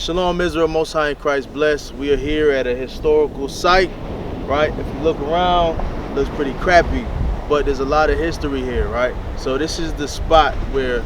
Shalom Israel, Most High in Christ bless. We are here at a historical site, right? If you look around, it looks pretty crappy, but there's a lot of history here, right? So this is the spot where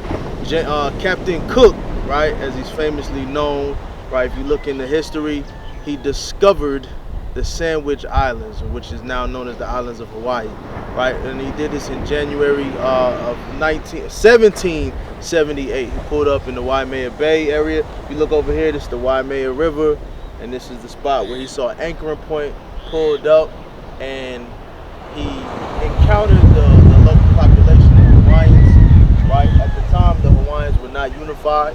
Captain Cook, right, as he's famously known, right? If you look into history, he discovered the Sandwich Islands, which is now known as the islands of Hawaii, right? And he did this in January of 1778. He pulled up in the Waimea Bay area. If you look over here, this is the Waimea River, and this is the spot where he saw an anchoring point, pulled up, and he encountered the local population, the Hawaiians, right? At the time, the Hawaiians were not unified,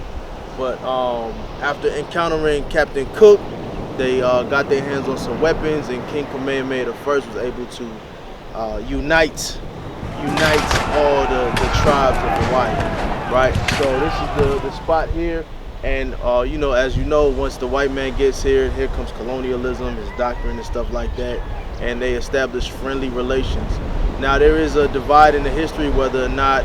but after encountering Captain Cook, they got their hands on some weapons, and King Kamehameha I was able to unite all the tribes of Hawaii, right? So this is the spot here, and as you know, once the white man gets here comes colonialism, his doctrine and stuff like that, and they establish friendly relations. Now there is a divide in the history whether or not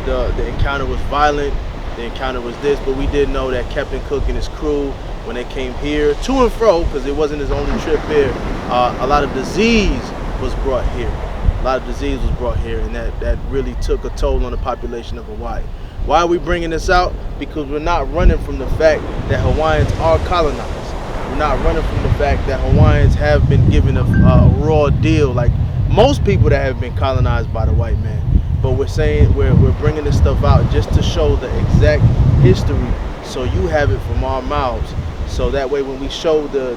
the encounter was violent, the encounter was this, but we did know that Captain Cook and his crew, when they came here to and fro, because it wasn't his only trip here, a lot of disease was brought here. And that really took a toll on the population of Hawaii. Why are we bringing this out? Because we're not running from the fact that Hawaiians are colonized. We're not running from the fact that Hawaiians have been given a raw deal, like most people that have been colonized by the white man. But we're saying we're bringing this stuff out just to show the exact history, so you have it from our mouths. So that way, when we show the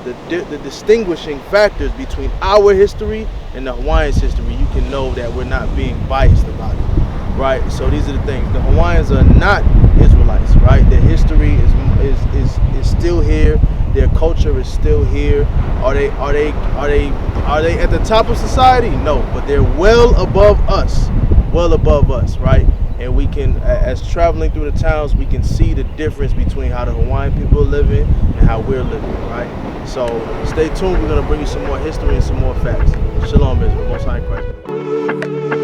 distinguishing factors between our history and the Hawaiians' history, you can know that we're not being biased about it, right? So these are the things. The Hawaiians are not Israelites, right? Their history is still here. Their culture is still here. Are they at the top of society? No, but they're well above us, right? And we can, as traveling through the towns, we can see the difference between how the Hawaiian people are living and how we're living, right? So stay tuned. We're going to bring you some more history and some more facts. Shalom, Israel. Most High in Christ.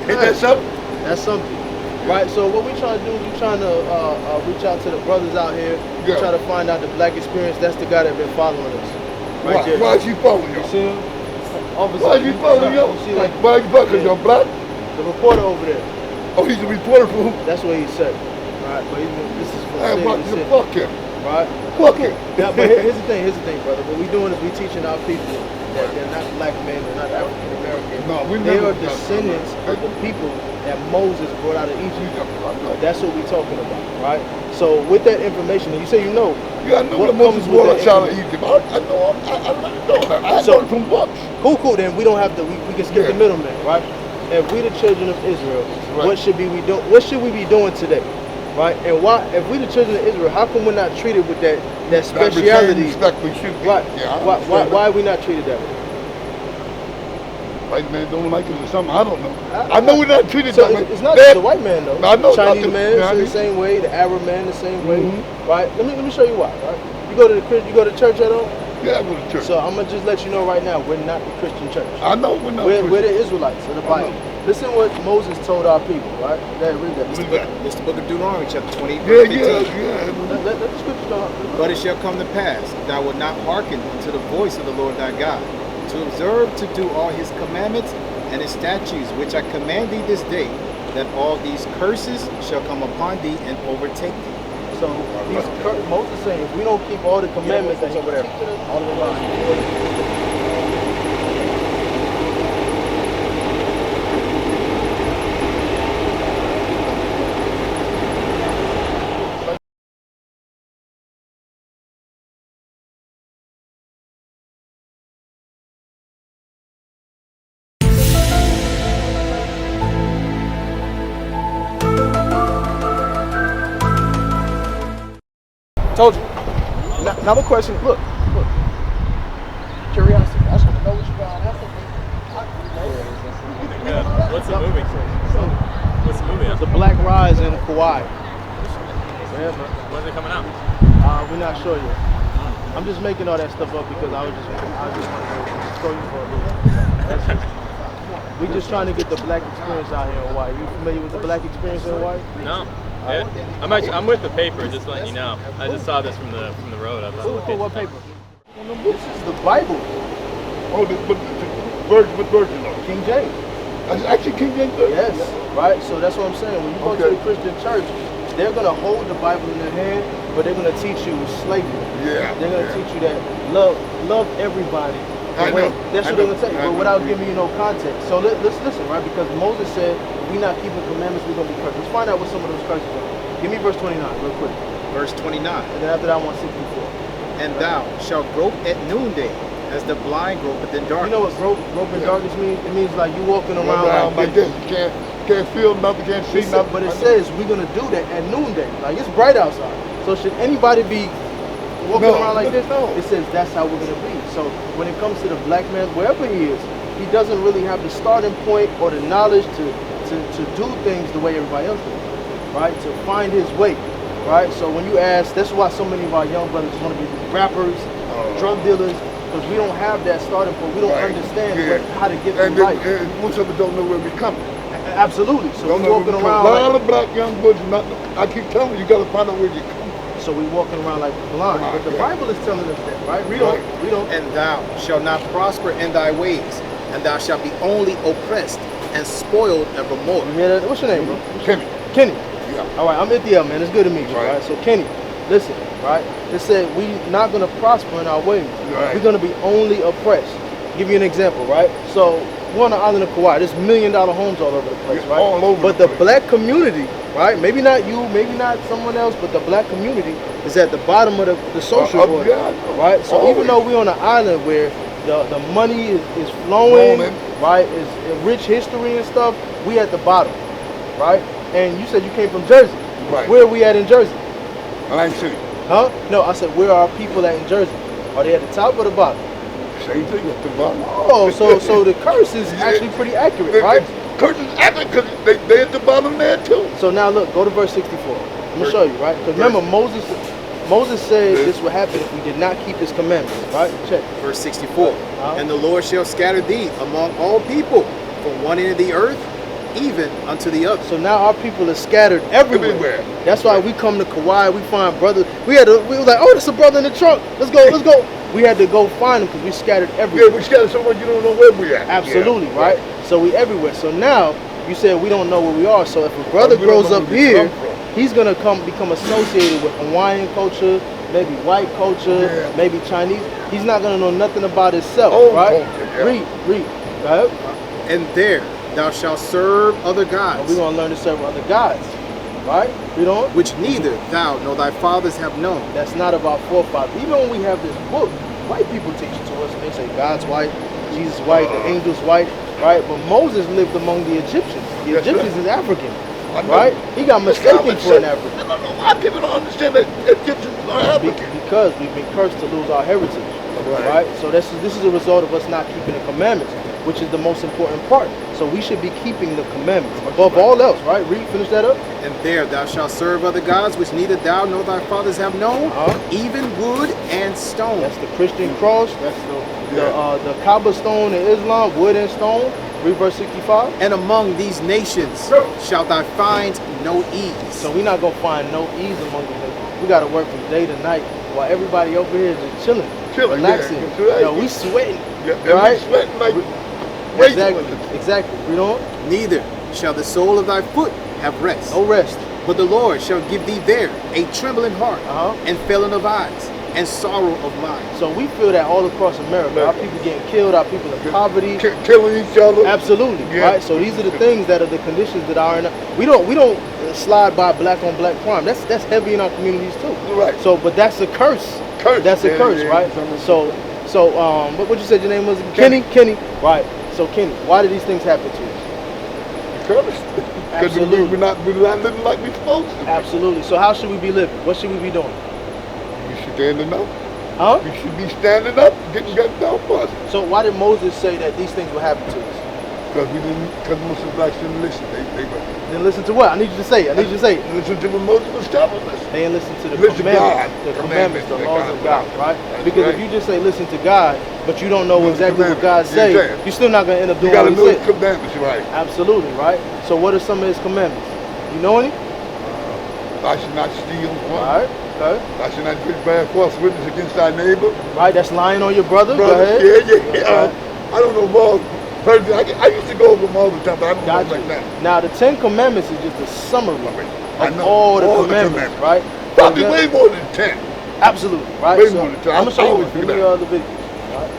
Ain't that something? That's something, right? So what we trying to do is we trying to reach out to the brothers out here. Yeah. Try to find out the black experience. That's the guy that been following us. Right there. Why is he following You y'all? see him? Officer, Why is he following y'all? you see, like, Why is he following? Because y'all black? the reporter over there. Oh, he's a reporter for who? That's what he said. Right, but this is from Hey, city fuck to him. city. Fuck him. Right? Fuck him. Yeah, but here's the thing, brother. What we doing is we teaching our people that they're not black men, they're not African American. No, we They never are descendants of the people that Moses brought out of Egypt. That's what we're talking about, right? So with that information, and you say you know. Yeah, I know what the Moses comes with brought that out of Egypt. I know that. I So- learned from books. Cool, then we don't have to, we can skip the middleman, right? If we the children of Israel, Right. what should we be doing? What should we be doing today, right? And why, if we the children of Israel, how come we're not treated with that speciality? Respect we should be. Right? Yeah, Why are we not treated that way? White man don't like it or something. I don't know. I know we're not treated So that way. it's not just the white man though. I know, Chinese not the- man yeah, I is the mean- same way. The Arab man the same way, Mhm. right? Let me show you why. Right? You go to church at all? Yeah, I go to church. So I'm gonna just let you know right now, we're not the Christian church. I know we're not. We're the Israelites of the Bible. Listen what Moses told our people, right? Read that. Read that. It's the book of Deuteronomy, chapter 20, Yeah, verse yeah, 15. yeah. Let the scriptures go. But it shall come to pass, thou wilt not hearken unto the voice of the Lord thy God, to observe to do all his commandments and his statutes, which I command thee this day, that all these curses shall come upon thee and overtake thee. So Moses saying, if we don't keep all the commandments that he over there. teaching us, all the line. Told you. Now the question, look. Curiosity. I just want to know what you got. What's the movie? What's the movie? The Black Rise in Kauai. Yeah, man. When's it coming out? We're not sure yet. I'm just making all that stuff up because I just want to throw you for a loop. That's it. We just trying to get the black experience out here in Hawaii. You familiar with the black experience in Hawaii? No. Yeah. I'm with the paper, just letting you know. I just saw this from the road. I thought, For what paper? This is the Bible. Oh, but what version of it? King James. That's actually King James. Yes, right? So that's what I'm saying. When you go to the Christian church, they're going to hold the Bible in their hand, but they're going to teach you slavery. Yeah. They're going to teach you that love everybody. I know. That's what they're going to tell you, but without giving you no context. So let's listen, right? Because Moses said, if we not keeping commandments, we're going to be cursed. Let's find out what some of those curses are. Give me verse 29 real quick. Verse 29. And then after that, I want 64. And thou shalt grope at noonday, as the blind gropeth in darkness. You know what grope in darkness means? It means like you walking around like this. You can't feel nothing, can't see nothing. But it says we're going to do that at noonday. Like it's bright outside. So should anybody be walking around like this? No. It says that's how we're going to be. So when it comes to the black man, wherever he is, he doesn't really have the starting point or the knowledge to do things the way everybody else does, right? To find his way, right? So when you ask, that's why so many of our young brothers want to be rappers, drug dealers, because we don't have that starting point. We don't understand how to get through life. And most of us don't know where we're coming. Absolutely. So we're walking around. A lot of black young boys, I keep telling you, you got to find out where you're coming. So we're walking around like blind. But the Bible is telling us that, right? Read on. Read on. And thou shalt not prosper in thy ways, and thou shalt be only oppressed and spoiled evermore. You hear that? What's your name, bro? Kenny. Kenny. Yeah. All right, I'm Ithiel, man. It's good to meet you, right? So Kenny, listen, right? It said we're not going to prosper in our ways. Right. We're going to be only oppressed. Give you an example, right? So we're on the island of Kauai. There's $1 million homes all over the place, right? All over but the black community, right? Maybe not you, maybe not someone else, but the black community is at the bottom of the social order, right? So always. even though we're on an island where the money is flowing, right? Is rich history and stuff, we at the bottom, right? And you said you came from Jersey. Right. Where are we at in Jersey? Atlantic City. Huh? No, I said where are our people at in Jersey? Are they at the top or the bottom? Same thing at the bottom. Oh, so the curse is actually pretty accurate, right? Curse is accurate because they at the bottom there too. So now look, go to verse 64. I'm gonna show you, right? Because remember, Moses said this would happen if we did not keep his commandments, right? Check. Verse 64. And the Lord shall scatter thee among all people, from one end of the earth even unto the other. So now our people are scattered everywhere. That's why we come to Kauai, we find brothers. We were like, oh, there's a brother in the trunk. Let's go. We had to go find them because we scattered everywhere. Yeah, we scattered somewhere you don't know where we at. Absolutely, right? So we everywhere. So now you said we don't know where we are. So if a brother grows up here, he's gonna become associated with Hawaiian culture, maybe white culture, maybe Chinese. He's not gonna know nothing about himself, right? Read. Go ahead. And there thou shalt serve other gods. We're gonna learn to serve other gods, right? Read on. Which neither thou nor thy fathers have known. That's not of our forefathers. Even when we have this book, white people teach it to us, and they say God's white, Jesus white, the angels white, right? But Moses lived among the Egyptians. The Egyptians is African, right? He got mistaken for an African. I don't know why people don't understand that Egyptians are African. Because we've been cursed to lose our heritage, right? So this is a result of us not keeping the commandments, which is the most important part. So we should be keeping the commandments above all else, right? Read, finish that up. And there thou shalt serve other gods, which neither thou nor thy fathers have known, even wood and stone. That's the Christian cross. That's the Kaaba stone in Islam, wood and stone. Read verse 65. And among these nations shalt thou find no ease. So we're not gonna find no ease among the nations. We gotta work from day to night while everybody over here is just chilling, relaxing. We sweating, right? We sweating like Exactly. Read on. Neither shall the sole of thy foot have rest. No rest. But the Lord shall give thee there a trembling heart, and failing of eyes, and sorrow of mind. So we feel that all across America. Our people getting killed, our people in poverty, killing each other. Absolutely, right? So these are the things that are the conditions that are in. We don't slide by black on black crime. That's heavy in our communities too. Right. So, but that's a curse. That's a curse, right? So, what you said your name was? Kenny. Right. So Kenny, why do these things happen to us? Because we're not living like we're supposed to. Absolutely. So how should we be living? What should we be doing? You should standing up. Huh? You should be standing up, getting guns down for us. So why did Moses say that these things will happen to us? Because we didn't, because Muslim blacks didn't listen. They were. Then listen to what? I need you to say it. I need you to say it. Listen to what Moses was telling us. They didn't listen to the Listen to commandments, God. the commandments, the laws of God. God, right? That's Because right. if you just say listen to God, but you don't know Those exactly what God commandments. says, Yeah. you're still not going to end up You doing gotta what know he the said. commandments, right? Absolutely, right? So what are some of his commandments? You know any? I should not steal. All right, okay. I should not give bad false witness against thy neighbor. Right, that's lying on your brother. Go Brother, ahead. yeah. I don't know more. I used to go over them all the time, but I don't Got know you. like that. Now the 10 Commandments is just a summary I of know. all the commandments, right? Probably way more than 10. Absolutely, right? Way So more than 10. I'm gonna show you always one. do Give me that. the video. Right?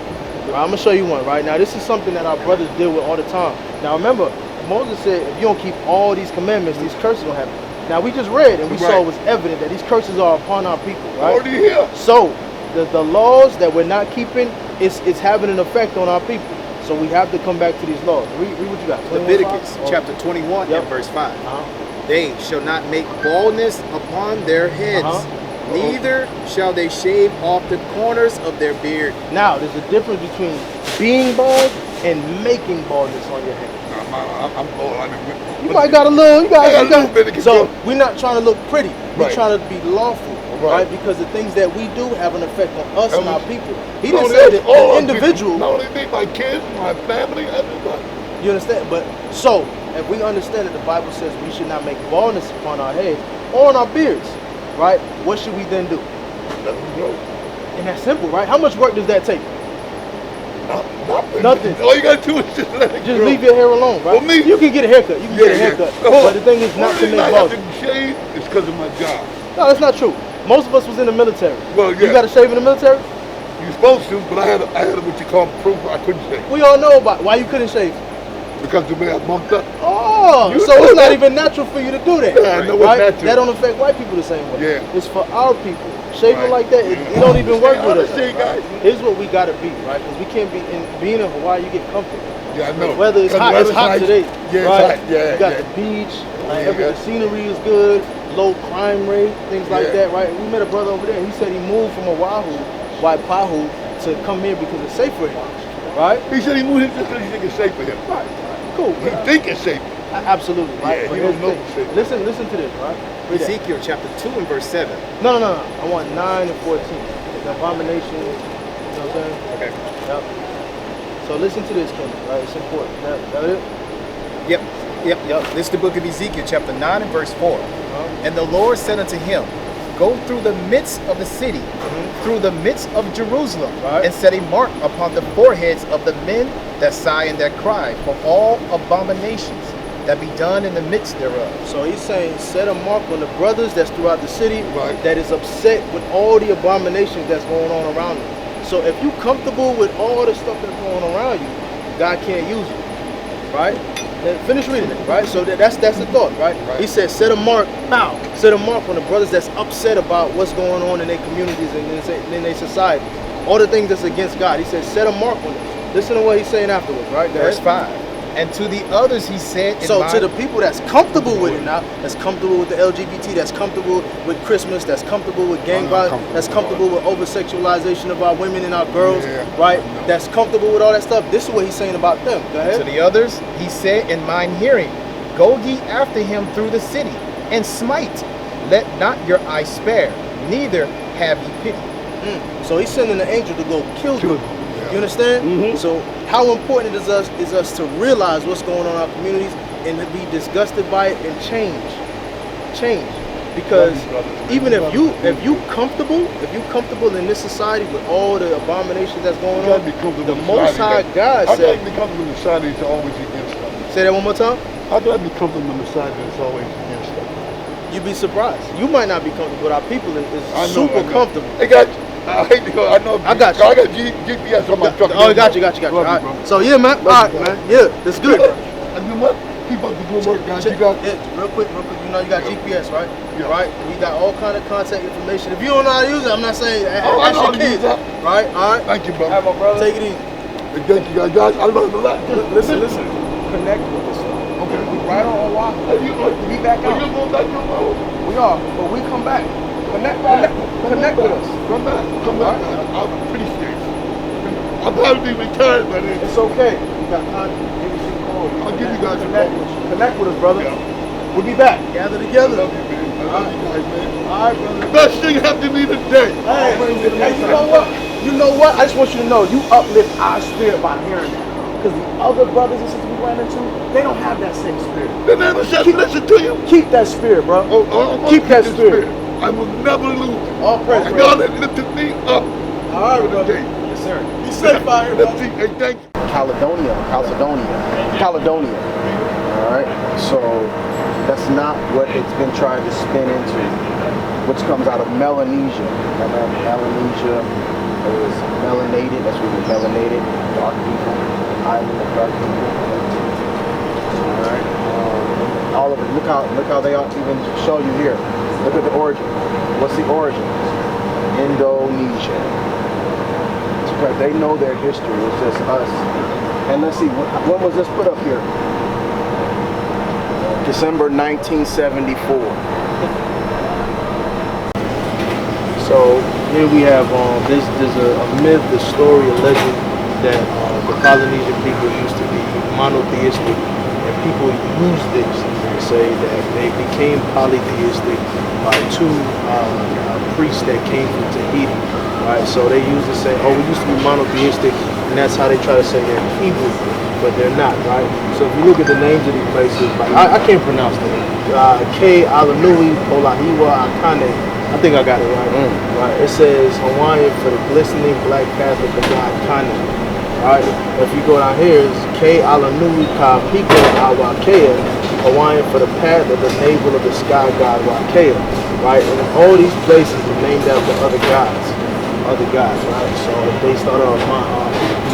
I'm gonna show you one right now. This is something that our brothers deal with all the time. Now remember, Moses said, if you don't keep all these commandments, these curses don't happen. Now we just read and we saw it was evident that these curses are upon our people, right? Already here. So the laws that we're not keeping is having an effect on our people. So we have to come back to these laws. Read what you got. Leviticus 21:5? chapter 21 Yep. and verse 5. Uh-huh. They shall not make baldness upon their heads, Uh-huh. neither shall they shave off the corners of their beard. Now, there's a difference between being bald and making baldness on your head. I'm old. You might got a little, you got I got a little bit of So control. we're not trying to look pretty. We're Right. trying to be lawful, Right. right? Because the things that we do have an effect on us and our people. He No, didn't say that's that all the our individual. people. Not only me, my kids, my family, everybody. You understand? But so if we understand that the Bible says we should not make baldness upon our heads or on our beards, right? What should we then do? Let them go. And that's simple, right? How much work does that take? Nothing. Nothing. All you gotta do is just let it Just grow. leave your hair alone, right? For me- You can get a haircut. You can get a haircut. But the thing is not to make I have baldness. to shave is because of my job. No, that's not true. Most of us was in the military. Well, You yeah. got to shave in the military? You're supposed to, but I had what you call proof I couldn't shave. We all know about why you couldn't shave. Because the way I bumped up. Oh, You so know it's not that. even natural for you to do that. Yeah, I know it's right? natural. That don't affect white people the same way. Yeah. It's for our people. Shaving Right. like that, it don't even work with us. Understand, guys? Here's what we gotta be, right? Because we can't be being in Hawaii. You get comfortable. Yeah, I know. Weather is 'Cause hot. the It's weather's hot nice. today. Yeah, it's right? hot. Yeah, You got yeah. the beach. Like, Yeah. the scenery is good. Low crime rate, things like Yeah. that, right? We met a brother over there. He said he moved from Oahu, Waipahu, to come here because it's safe for him, right? He said he moved here just because he think it's safe for him. Right. Cool. He think it's safe. Absolutely, right? Yeah, But he here's don't the know thing. shit. Listen to this, right? Read that. Ezekiel chapter 2 and verse 7. No. I want 9 and 14. The abomination. You know what I'm saying? Okay. Yep. So listen to this, Ken. Right? It's important. That it? Yep. This is the book of Ezekiel chapter 9 and verse 4. And the Lord said unto him, go through the midst of the city, through the midst of Jerusalem, Right. and set a mark upon the foreheads of the men that sigh and that cry for all abominations that be done in the midst thereof. So he's saying, set a mark on the brothers that's throughout the city Right. that is upset with all the abominations that's going on around them. So if you comfortable with all the stuff that's going on around you, God can't use you, right? Then finish reading it, right? So that's the thought, right? He said, set a mark, set a mark on the brothers that's upset about what's going on in their communities and in their society. All the things that's against God. He said, set a mark on them. Listen to what he's saying afterwards, right? Go Verse ahead. 5. And to the others he said, in So my- to the people that's comfortable with it now, that's comfortable with the LGBT, that's comfortable with Christmas, that's comfortable with gang I'm not violence, comfortable that's with comfortable with over-sexualization of our women and our girls, Yeah, right? I know. That's Comfortable with all that stuff. This is what he's saying about them. Go to ahead. the others he said in mine hearing, go ye after him through the city, and smite. Let not your eye spare, neither have ye pity. So he's sending an angel to go kill them. Yeah. You understand? Mhm. So how important it is us to realize what's going on in our communities and to be disgusted by it and change. Because even if you comfortable in this society with all the abominations that's going You gotta on, be comfortable the with Most society. High God I said. gotta be comfortable with society that's always against us. Say that one more time. I gotta be comfortable with society that's always against us. You'd be surprised. You might not be comfortable, but our people I is know, super I know. comfortable. Hey guys, I hate to go. I know. I got you. I got GPS on my truck. Oh, got you. Love All right. you, bro. So yeah, man. Love All right, you, bro. man. Yeah, that's good. And you know what? Keep up the good work, guys. You got. Yeah, real quick. You know you got GPS, right? Yeah. Right. We got all kind of contact information. If you don't know how to use it, I'm not saying Oh, I ask know how your to use kids. that. Right. All right. Thank you, bro. Have my brother. Take it easy. And thank you, guys. I learned a lot. Listen. Connect with us. Okay. We right on Oahu. Hey, you We back Are out. you going back to the road? We are, but we come back. Connect with us. Come back. I'm pretty serious. I'll probably be retired by then. It's okay. We got contact. Give us a call. I'll give you guys a connect, call. connect with us, brother. Yeah. We'll be back. Gather together. I love you, man. I love you guys, man. All right, brother. Best thing happened to me today. Hey, you know what? You know what? I just want you to know, you uplift our spirit by hearing that. Because the other brothers and sisters we ran into, they don't have that same spirit. They never said listen to you. Keep that spirit, bro. Oh, keep that this spirit. I will never lose. All praise, And bro. God has lifted me up. All right, for the brother. day. Yes, sir. Be safe out here, brother. Hey, thank you. Caledonia. All right. So that's not what it's been trying to spin into, which comes out of Melanesia. Melanesia is melanated. That's what we're melanated. Dark people. Island of dark people. All right. All of it. Look how they even show you here. Look at the origin. What's the origin? Indonesia. It's because they know their history. It's just us. And let's see, when was this put up here? December 1974. So here we have there's a myth, a story, a legend that the Polynesian people used to be monotheistic, and people use this to say that they became polytheistic by two priests that came from Tahiti. Right? So they used to say, oh, we used to be monotheistic, and that's how they try to say they're Hebrew, but they're not, right? So if you look at the names of these places, like I can't pronounce them. K. Alanui, Olahiwa, Akane. I think I got it right. Right? It says Hawaiian for the glistening black path of the god Kane. Right? If you go down here, it's K. Alanui Ka Piko Awakea, Hawaiian for the path of the navel of the sky god Wakea. Right? And all these places are named after other gods. Right? So if they start off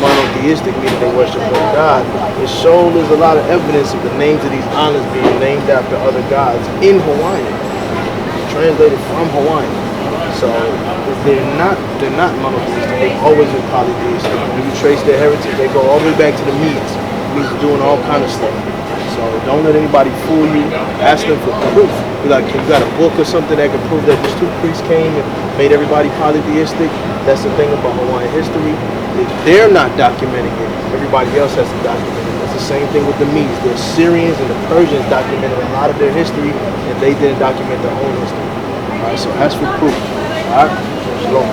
monotheistic, meaning they worship one God, it shows there's a lot of evidence of the names of these islands being named after other gods in Hawaiian, translated from Hawaiian. So they're not monotheistic. They've always been polytheistic. When you trace their heritage, they go all the way back to the Medes. Medes doing all kind of stuff. So don't let anybody fool you. Ask them for proof. Be like, you got a book or something that can prove that these two priests came and made everybody polytheistic. That's the thing about Hawaiian history. If they're not documenting it, everybody else has to document it. It's the same thing with the Medes. The Assyrians and the Persians documented a lot of their history, and they didn't document their own history. All right, so ask for proof. All right, shalom.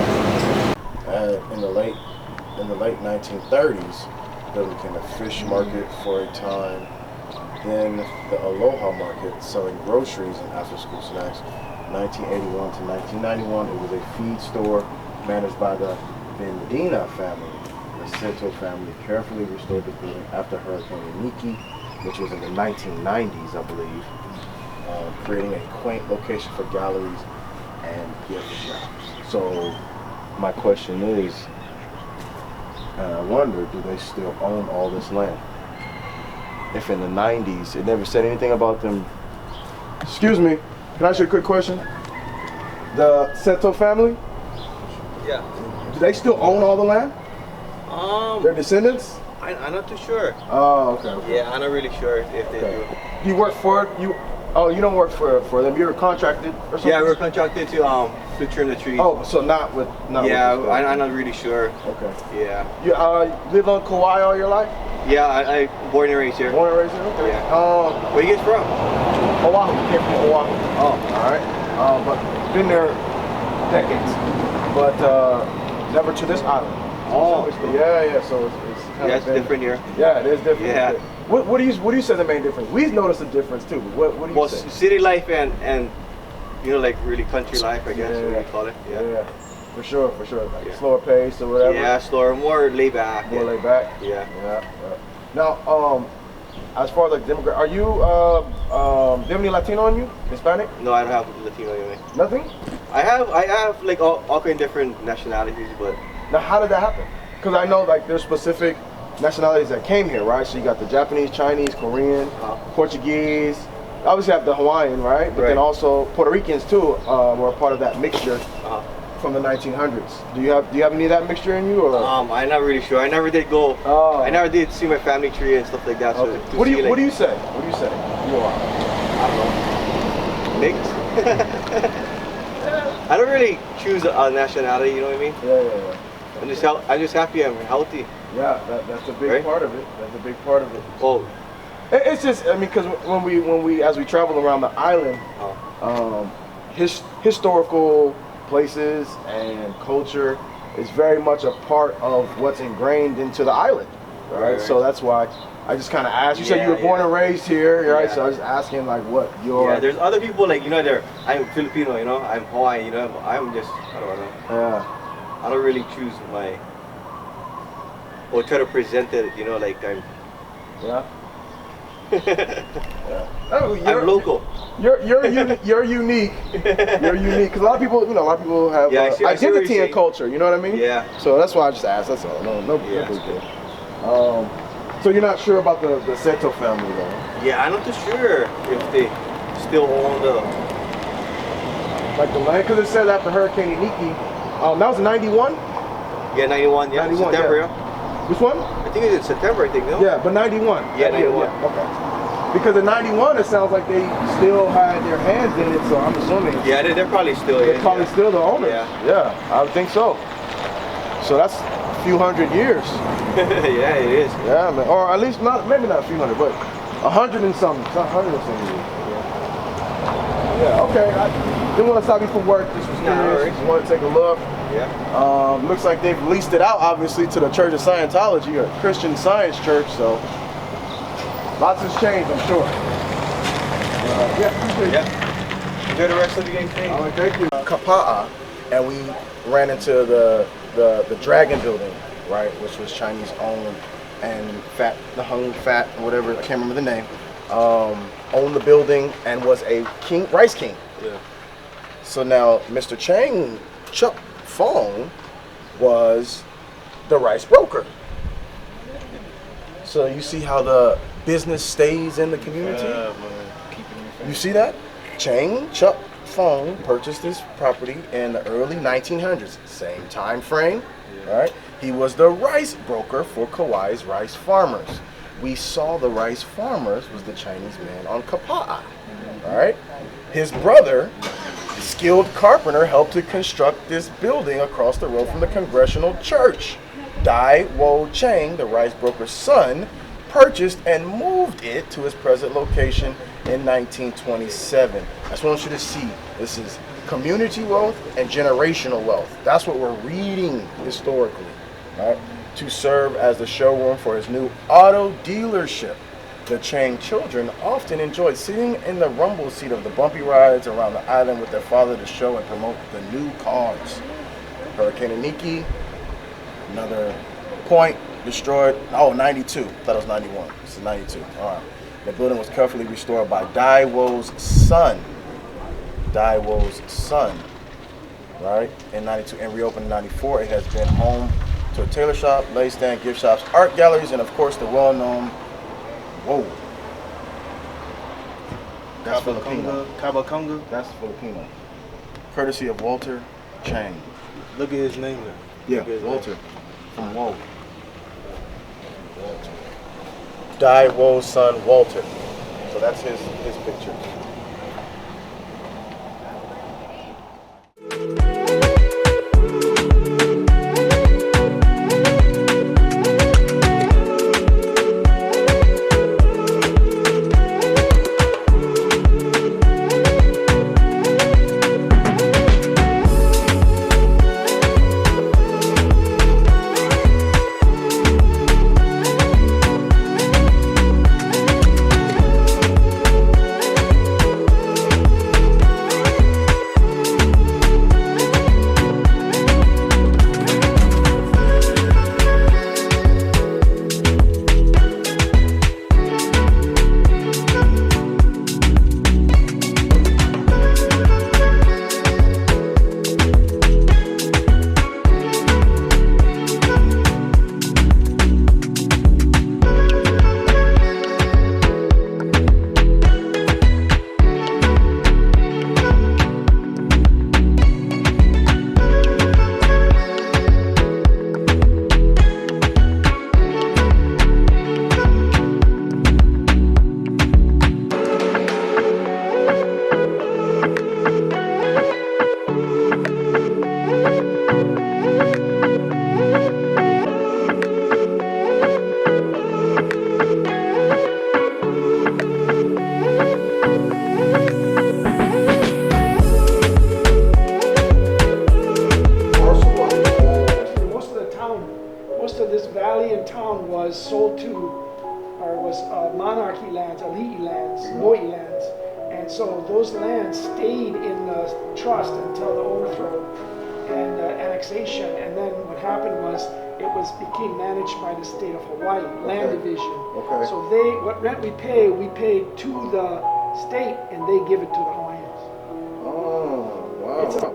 In the late 1930s, there became a fish market for a time. Then the Aloha market, selling groceries and after-school snacks. 1981 to 1991, it was a feed store managed by the Bendina family. The Seto family carefully restored the building after Hurricane Iniki, which was in the 1990s, I believe, creating a quaint location for galleries and gift shops. So my question is, and I wonder, do they still own all this land? If in the 90s, it never said anything about them. Excuse me, can I ask you a quick question? The Seto family, Yeah. do they still own all the land? Their descendants? I'm not too sure. Oh, okay. Yeah, I'm not really sure if they do. You work for you? Oh, you don't work for them. You're contracted or something? Yeah, we're contracted to trim the trees. Oh, so not with yeah, with I'm not really sure. Okay. Yeah. You live on Kauai all your life? Yeah, I born and raised here. Born and raised here? Okay. Yeah. Where you guys from? Oahu. Came from Oahu. Oh. All right. But been there decades, but never to this island. Oh. Yeah. So it's kind it's of different here. Yeah, it is different. Yeah. What do you say the main difference? We've noticed a difference too. But what do you say? City life and you know, like really country life, I guess what you call it. Yeah. For sure. Like slower pace or whatever. Yeah, slower, more laid back. More laid back. Yeah. Now, as far as like demographic, are you do you have any Latino on you? Hispanic? No, I don't have Latino anyway. Nothing? I have like all kind of different nationalities, but Now, how did that happen? Because I know like there's specific nationalities that came here, right? So you got the Japanese, Chinese, Korean, Portuguese. Obviously, you have the Hawaiian, right? But then also Puerto Ricans too were a part of that mixture from the 1900s. Do you have any of that mixture in you, or? I'm not really sure. I never did go. Oh. I never did see my family tree and stuff like that. So Okay. What do you say? What do you say? You are. I don't know. Mixed. I don't really choose a nationality. You know what I mean? Yeah. I'm just happy I'm healthy. Yeah, that's a big Right? part of it. That's a big part of it. Well, It's just, I mean, because when we as we travel around the island, historical places and culture is very much a part of what's ingrained into the island, right? So that's why I just kind of asked. You said you were born and raised here, right? So I was asking like what your... Yeah, there's other people like, I'm Filipino, I'm Hawaiian, I'm just, I don't know. Yeah. I don't really choose or try to present it, like I'm... Yeah. Oh, I'm local. You're unique. You're unique because a lot of people have identity and culture. You know what I mean? Yeah. So that's why I just asked. That's all. No big deal. So you're not sure about the Seto family though? Yeah, I'm not too sure if they still own the land, because it said after Hurricane Iniki. That was 91. Yeah, 91. Yeah, 91, September. Yeah. Which one? I think it's in September. I think no. Yeah, but 91. Yeah, 91. Yeah, okay. Because in 91, it sounds like they still had their hands in it, so I'm assuming. Yeah, they're probably still. They're probably still the owners. Yeah, I would think so. So that's a few hundred years. Yeah, it is. Yeah, man. Or at least maybe not a few hundred, but 100 and something. 100 and something years. Yeah. Okay. I didn't want to stop you from work. Just was curious. Just wanted to take a look. Yeah. Looks like they've leased it out, obviously, to the Church of Scientology, or Christian Science Church. So lots has changed, I'm sure. Yeah. Enjoy the rest of the day. All right, thank you. Kapa'a, and we ran into the Dragon Building, right, which was Chinese owned, and the Hung Fat, whatever, I can't remember the name, owned the building and was a rice king. Yeah. So now Mr. Chang Chuck Fong was the rice broker. So you see how the business stays in the community? Yeah, man. You see that? Chang Chuck Fong purchased this property in the early 1900s, same time frame, right? He was the rice broker for Kauai's rice farmers. We saw the rice farmers was the Chinese man on Kapa'a, all right? His brother, skilled carpenter, helped to construct this building across the road from the Congregational Church. Dai Wo Chang, the rice broker's son, purchased and moved it to its present location in 1927. I just want you to see, this is community wealth and generational wealth. That's what we're reading historically, right? To serve as the showroom for his new auto dealership. The Chang children often enjoyed sitting in the rumble seat of the bumpy rides around the island with their father to show and promote the new cars. Hurricane Iniki, another point, destroyed. Oh, 92. I thought it was 91. This is 92. All right. The building was carefully restored by Dai Wo's son. Dai Wo's son, right, in 92, and reopened in 94. It has been home to a tailor shop, lay stand, gift shops, art galleries, and of course the well-known, whoa, that's Filipino. Kabakonga. That's Filipino. Courtesy of Walter Chang. Look at his name there. Yeah, Look at his Walter. name. From Wo. Walter. Dai Wo's son, Walter. So that's his picture. valley and town was sold to, or was monarchy lands, elite lands, mo'i lands. And so those lands stayed in the trust until the overthrow and annexation. And then what happened was it became managed by the state of Hawaii, land division. Okay. So what rent we paid to the state, and they give it to the Hawaiians. Oh, wow. So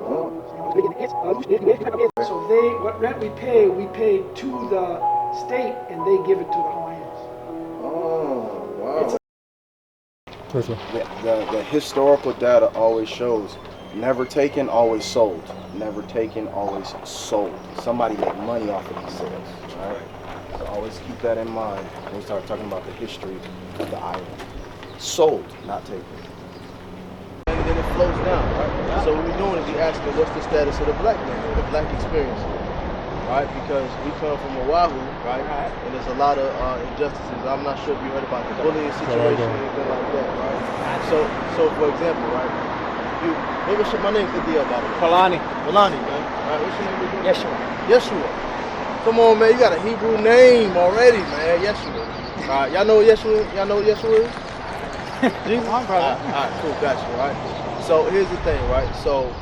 what rent we paid to the state, and they give it to the Hawaiians. Oh, wow. The historical data always shows never taken, always sold. Never taken, always sold. Somebody made money off of these sales. Right? So always keep that in mind when we start talking about the history of the island. Sold, not taken. And then it flows down, right? So what we're doing is we're asking what's the status of the black man, the black experience, right? Because we come from Oahu, right? And there's a lot of injustices. I'm not sure if you heard about the bullying situation or anything like that, right? So for example, right? My name's Adil, by the way. Kalani, man. All right, what's your name again? Yeshua. Come on, man. You got a Hebrew name already, man. Yeshua. All right, y'all know Yeshua? Y'all know what Yeshua is? Jesus? Come on, brother. All right, cool. Got you, right? So here's the thing, right? So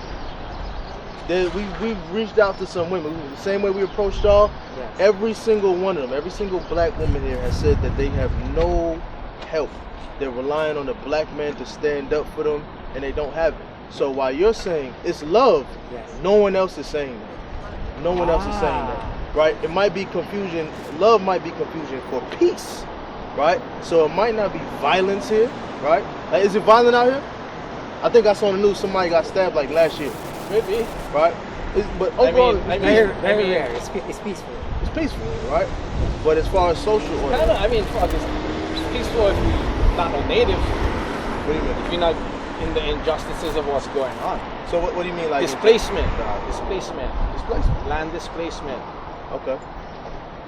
we've reached out to some women. The same way we approached y'all, every single one of them, every single black woman here has said that they have no help. They're relying on the black man to stand up for them, and they don't have it. So while you're saying it's love, no one else is saying that. No one else is saying that, right? It might be confusion. Love might be confusion for peace, right? So it might not be violence here, right? Like, is it violent out here? I think I saw on the news somebody got stabbed like last year. Maybe. Right? But overall, very rare. It's peaceful. It's peaceful, right? But as far as social order, Fuck, it's peaceful if you're not a native. What do you mean? If you're not in the injustices of what's going on. So what do you mean, like displacement? Displacement. Land displacement. Okay.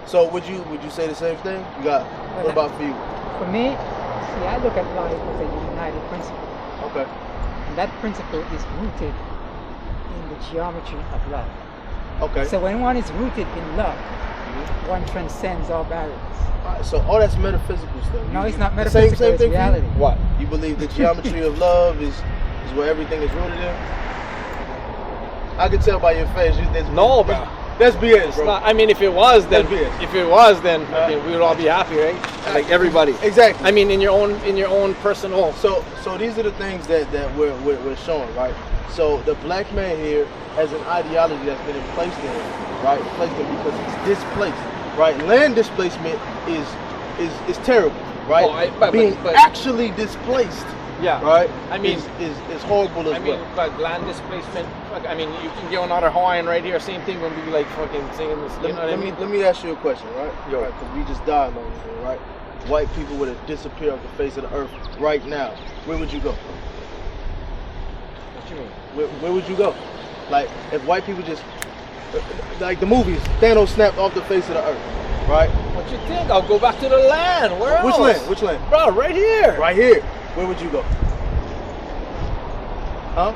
So would you say the same thing? You got. What about for you? For me, see, I look at life as a united principle. Okay. And that principle is rooted in the geometry of love. Okay. So when one is rooted in love, one transcends all barriers. Alright, so all that's metaphysical stuff. No, it's not metaphysical, same it's thing reality. What? You believe the geometry of love is where everything is rooted in? I can tell by your face. No, bro. That's BS, bro. Not, if it was, then we would all be happy, right? Like everybody. Exactly. In your own personal. So these are the things that we're showing, right? So the black man here has an ideology that's been placed in him, right? Placed in him because he's displaced, right? Land displacement is terrible, right? Being actually displaced, right? Is horrible as well. But land displacement. You can get another Hawaiian right here. Same thing when we be like fucking singing this. You know what I mean? Let me ask you a question, right? Because we just died on here, right? White people would have disappeared off the face of the earth right now. Where would you go? What you mean? Where would you go? Like, if white people just, like the movies, Thanos snapped off the face of the earth, right? What you think? I'll go back to the land. Where else? Which land? Bro, right here. Right here. Where would you go? Huh?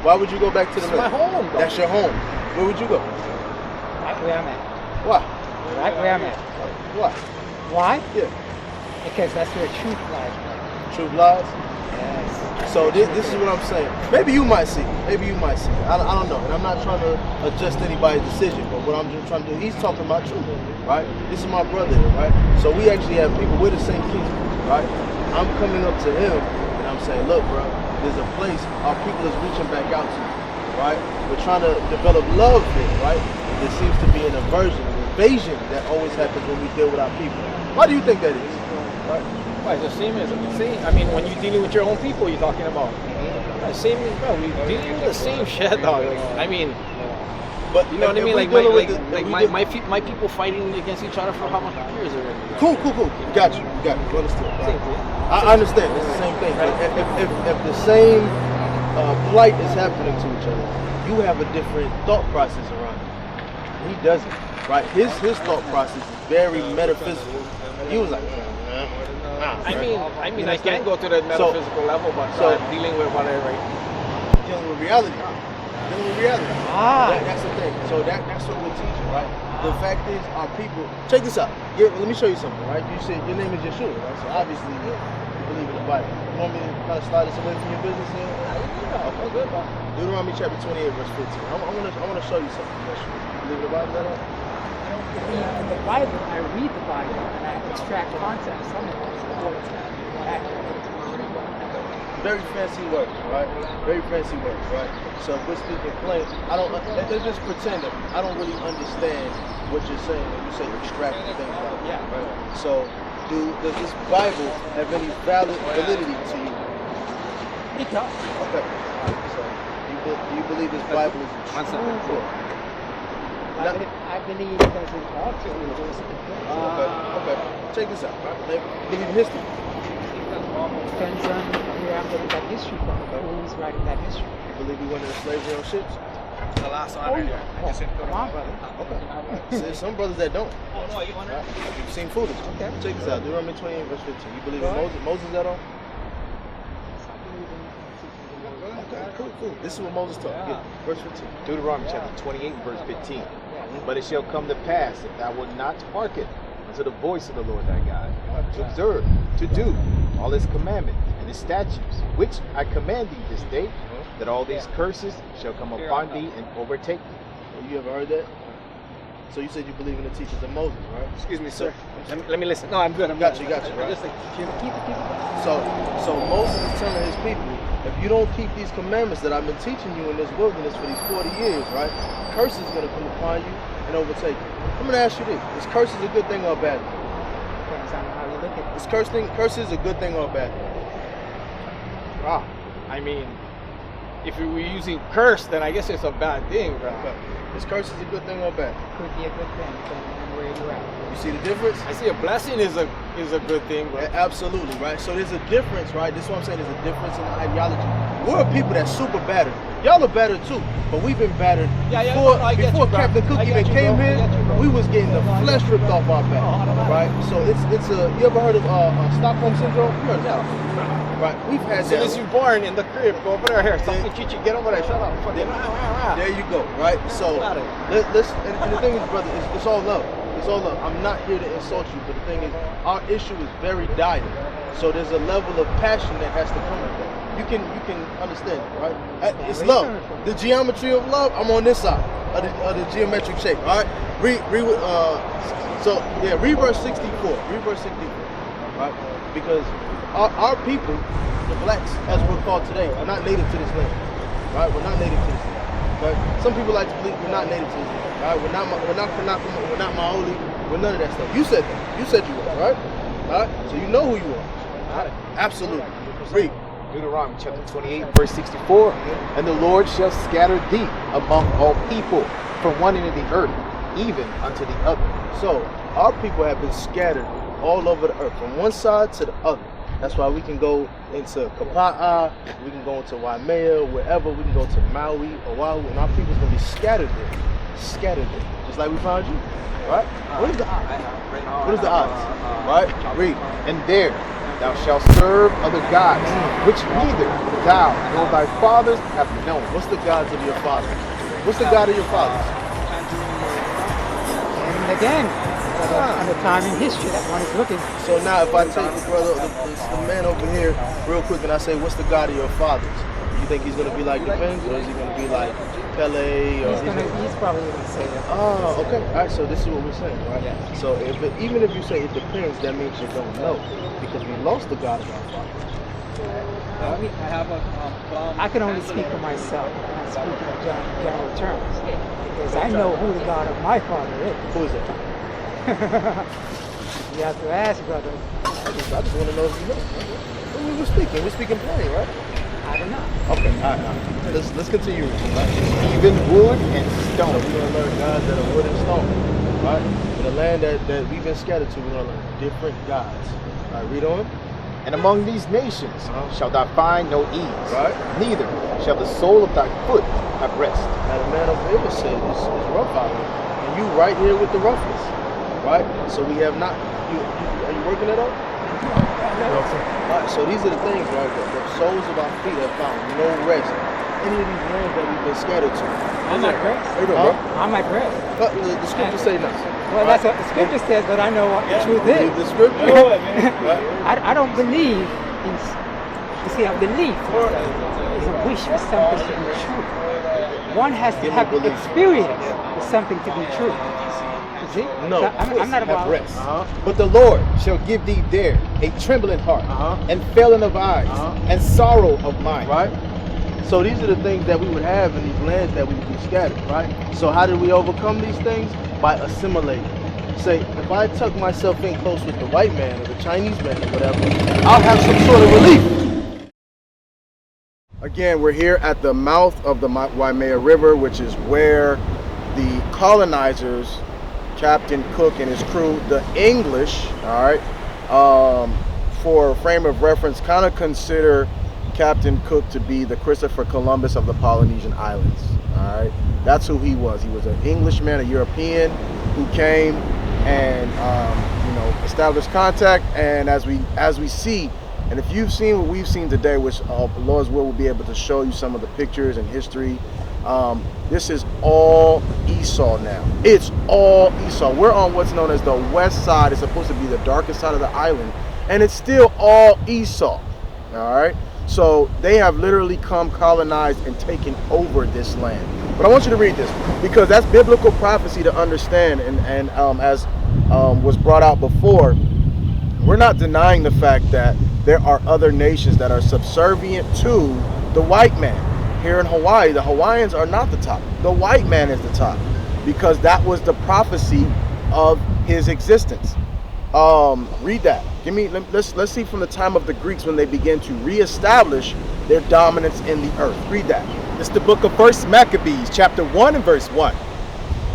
Why would you go back to the land? That's my home, bro. That's your home. Where would you go? Right where I'm at. Why? Right where I'm at. Why? Why? Yeah. Because that's where truth lies. Truth lies? Yes. So this is what I'm saying. Maybe you might see. I don't know. And I'm not trying to adjust anybody's decision, but what I'm just trying to do, he's talking about truth, right? This is my brother here, right? So we actually have people, we're the same people, right? I'm coming up to him and I'm saying, look, bro, there's a place our people is reaching back out to, right? We're trying to develop love here, right? There seems to be an invasion that always happens when we deal with our people. Why do you think that is? Right? Well, it's the same as when you're dealing with your own people, you're talking about. Same as, bro, we're dealing with the same shit, dog. But you know what I mean? My people fighting against each other for how many years already? Cool. Got you. Understand. Same thing. I understand. It's the same thing. If the same plight is happening to each other, you have a different thought process around it. He doesn't. Right? His thought process is very metaphysical. He was like, I can't go to that metaphysical level, but I'm dealing with whatever. Dealing with reality. dealing with reality. That's the thing. So that's what we're teaching, right? The fact is, our people. Check this out. Let me show you something, right? You said your name is Yeshua, right? So obviously you believe in the Bible. You want me to kind of slide this away from your business here? Okay, good. Deuteronomy chapter 28, verse 15. I want to show you something. Yeshua. You believe in the Bible at all? In the Bible, I read the Bible and I extract concepts from it. Very fancy words, right? Very fancy words, right? So if we're speaking plain, let's just pretend that I don't really understand what you're saying when you say extract and things like that, right? So does this Bible have any validity to you? It does. Okay. So do you believe this Bible is true? I believe it doesn't alter those things. Okay. Check this out, right? Believe in history. Depends on where I'm getting that history from, who's writing that history. You believe we went into slavery on ships? The last one I heard. Come on, brother. Okay. There's some brothers that don't. You've seen footage. Okay. Check this out. Deuteronomy 28, verse 15. You believe in Moses at all? Okay, cool. This is what Moses taught. Yeah. Verse 15. Deuteronomy chapter 28, verse 15. But it shall come to pass, if thou wilt not hearken unto the voice of the Lord thy God, to observe, to do all his commandments and his statutes, which I command thee this day, that all these curses shall come upon thee and overtake thee. You ever heard that? So you said you believe in the teachings of Moses, right? Excuse me, sir. Let me listen. No, I'm good. Got you, right? So Moses is telling his people, if you don't keep these commandments that I've been teaching you in this wilderness for these 40 years, right? Curse is going to come upon you and overtake you. I'm going to ask you this. Is curse a good thing or a bad thing? Depends on how you look at it. Is curse is a good thing or a bad thing? I mean, if we were using curse, then I guess it's a bad thing, bro. Is curse is a good thing or a bad thing? Could be a good thing, depending on where you're at. You see the difference? I see a blessing is a good thing, bro. Absolutely, right? So there's a difference, right? This is what I'm saying. There's a difference in the ideology. We're a people that's super battered. Y'all are battered too, but we've been battered before Captain Cook even came here. We was getting the flesh ripped off our back, right? So it's a. You ever heard of Stockholm syndrome? You heard of that? Right? We've had So that. as you born in the crib, go over there. Here, something teach you. Get over there. Shut up. There you go, right? So let's. And the thing is, brother, it's all love. It's all love. I'm not here to insult you, but the thing is, our issue is very dire. So there's a level of passion that has to come with that. You can understand, right? It's love. The geometry of love. I'm on this side of the geometric shape. All right. Read verse 64. Read verse 64. Right? Because our people, the blacks, as we're called today, are not native to this land. Right? We're not native to this land. Right? Some people like to believe we're not native to this land. Right? We're not Kanaka, we're not Maoli. We're none of that stuff. You said that. You said you were, right? All right. So you know who you are. All right. Absolutely. Read. Deuteronomy chapter 28, verse 64. And the Lord shall scatter thee among all people from one end of the earth, even unto the other. So our people have been scattered all over the earth, from one side to the other. That's why we can go into Kauai, we can go into Waimea, wherever. We can go to Maui, Oahu, and our people's gonna be scattered there. Scattered there. Just like we found you. Right? What is the odds? What is the odds? Right? Read. And there thou shalt serve other gods, which neither thou nor thy fathers have known. What's the gods of your fathers? What's the God of your fathers? And again, on the time in history that one is looking. So now if I take the brother, the man over here real quick, and I say, what's the God of your fathers? You think he's going to be like the Benz, or is he going to be like Pele? Or he's probably going to say that. Oh, okay. All right, so this is what we're saying, right? Yeah. So even if you say it depends, that means you don't know, because we lost the God of our fathers. I can only speak for myself. I'm not speaking in general terms, because I know who the God of my father is. Who is it? You have to ask, brother. I just want to know if you know. We're speaking plain, right? I don't know. Okay, all right. Let's continue. Right? Even wood and stone. So we're going to learn gods that are wood and stone. Right? In the land that we've been scattered to, we're going to learn different gods. All right, read on. And among these nations shalt thou find no ease. Right? Neither shall the sole of thy foot have rest. Now the man over here said it's rough out here. And you right here with the roughness. Right? So we have not. Are you working at all? No. Right, so these are the things, right? The soles of our feet have found no rest any of these lands that we've been scattered to. I'm not grass. How you doing, bro? I'm not grass. But the scriptures say no. Well, that's what the scripture says, but I know what the truth Believe is. the scripture. I don't believe in. You see, a belief is a wish for something to be true. One has to have the experience for something to be true. You see? No, So I'm not about rest. But the Lord shall give thee there a trembling heart, and failing of eyes, and sorrow of mind. Right? So these are the things that we would have in these lands that we would be scattered, right? So how did we overcome these things? By assimilating. Say, if I tuck myself in close with the white man or the Chinese man or whatever, I'll have some sort of relief. Again, we're here at the mouth of the Waimea River, which is where the colonizers, Captain Cook and his crew, the English, all right, for a frame of reference, kind of consider Captain Cook to be the Christopher Columbus of the Polynesian Islands, all right? That's who he was. He was an Englishman, a European who came and, established contact. And as we see, and if you've seen what we've seen today, which Lord's will be able to show you some of the pictures and history, this is all Esau now. It's all Esau. We're on what's known as the west side. It's supposed to be the darkest side of the island, and it's still all Esau, all right? So they have literally come, colonized, and taken over this land. But I want you to read this, because that's biblical prophecy to understand, and as was brought out before, we're not denying the fact that there are other nations that are subservient to the white man. Here in Hawaii, the Hawaiians are not the top. The white man is the top, because that was the prophecy of his existence. Read that. Let's see from the time of the Greeks when they began to reestablish their dominance in the earth. Read that. It's the book of 1 Maccabees, chapter 1 and verse 1.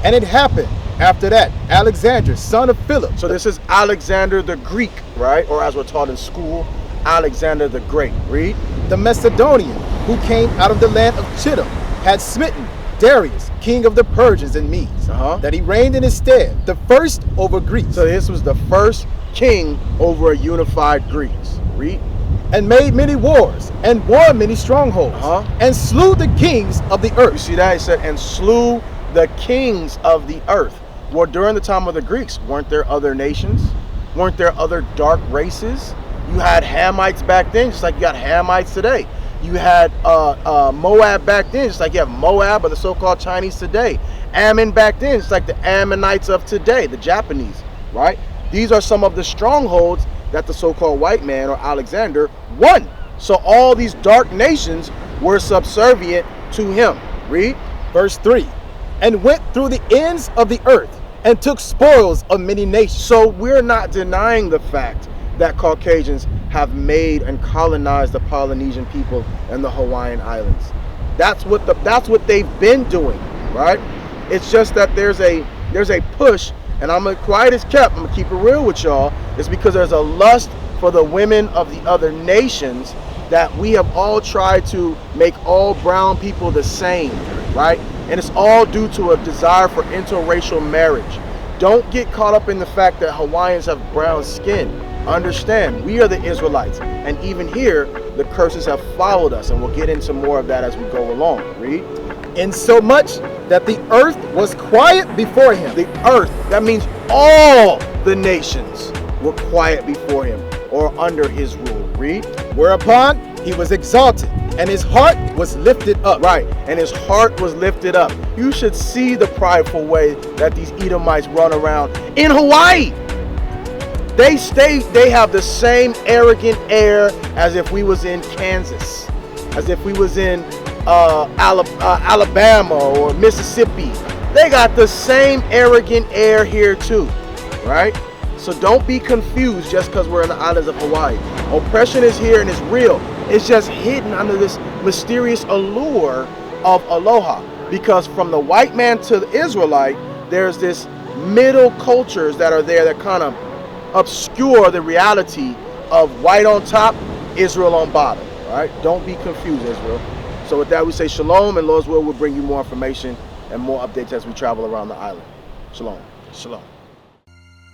And it happened after that, Alexander, son of Philip. So this is Alexander the Greek, right? Or as we're taught in school, Alexander the Great. Read. The Macedonian, who came out of the land of Chittim, had smitten Darius, king of the Persians and Medes, that he reigned in his stead, the first over Greece. So this was the first king over a unified Greece. Read. And made many wars, and won many strongholds, and slew the kings of the earth. You see that? He said, and slew the kings of the earth. Well, during the time of the Greeks, weren't there other nations? Weren't there other dark races? You had Hamites back then, just like you got Hamites today. You had Moab back then, just like you have Moab or the so-called Chinese today. Ammon back then, just like the Ammonites of today, the Japanese, right? These are some of the strongholds that the so-called white man or Alexander won. So all these dark nations were subservient to him. Read. Verse 3. And went through the ends of the earth and took spoils of many nations. So we're not denying the fact that Caucasians have made and colonized the Polynesian people and the Hawaiian Islands. That's what they've been doing, right? It's just that there's a push, and I'm gonna quiet as kept. I'm gonna keep it real with y'all. It's because there's a lust for the women of the other nations that we have all tried to make all brown people the same, right? And it's all due to a desire for interracial marriage. Don't get caught up in the fact that Hawaiians have brown skin. Understand, we are the Israelites, and even here, the curses have followed us, and we'll get into more of that as we go along. Read. In so much that the earth was quiet before him. The earth, that means all the nations were quiet before him, or under his rule. Read. Whereupon he was exalted, and his heart was lifted up. Right, and his heart was lifted up. You should see the prideful way that these Edomites run around in Hawaii. They have the same arrogant air as if we was in Kansas, as if we was in Alabama or Mississippi. They got the same arrogant air here too, right? So don't be confused just because we're in the islands of Hawaii. Oppression is here and it's real. It's just hidden under this mysterious allure of aloha. Because from the white man to the Israelite, there's this middle cultures that are there that kind of obscure the reality of white on top, Israel on bottom, right? Don't be confused, Israel. So with that, we say shalom, and Lord's will bring you more information and more updates as we travel around the island. Shalom. Shalom.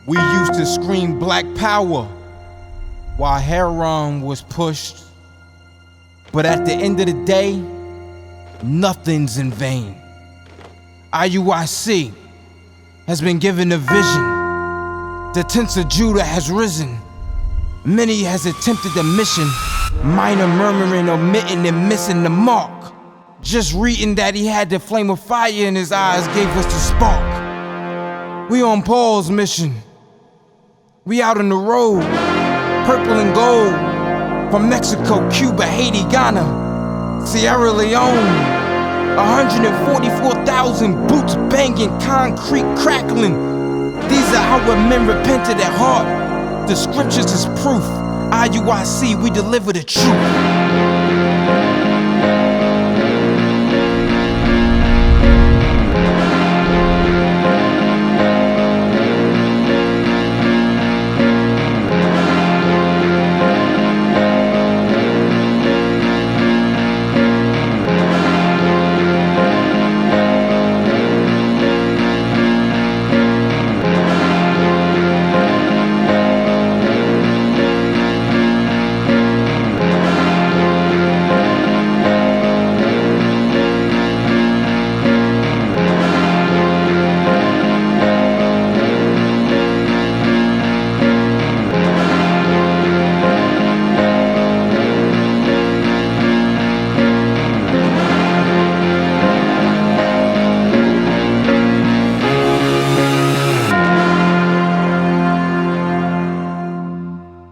We used to scream black power while Heron was pushed. But at the end of the day, nothing's in vain. IUIC has been given a vision. The tents of Judah has risen. Many has attempted the mission, minor murmuring, omitting, and missing the mark. Just reading that he had the flame of fire in his eyes gave us the spark. We on Paul's mission. We out on the road, purple and gold, from Mexico, Cuba, Haiti, Ghana, Sierra Leone. 144,000 boots banging, concrete crackling. These are our men repented at heart. The scriptures is proof. IUIC, we deliver the truth.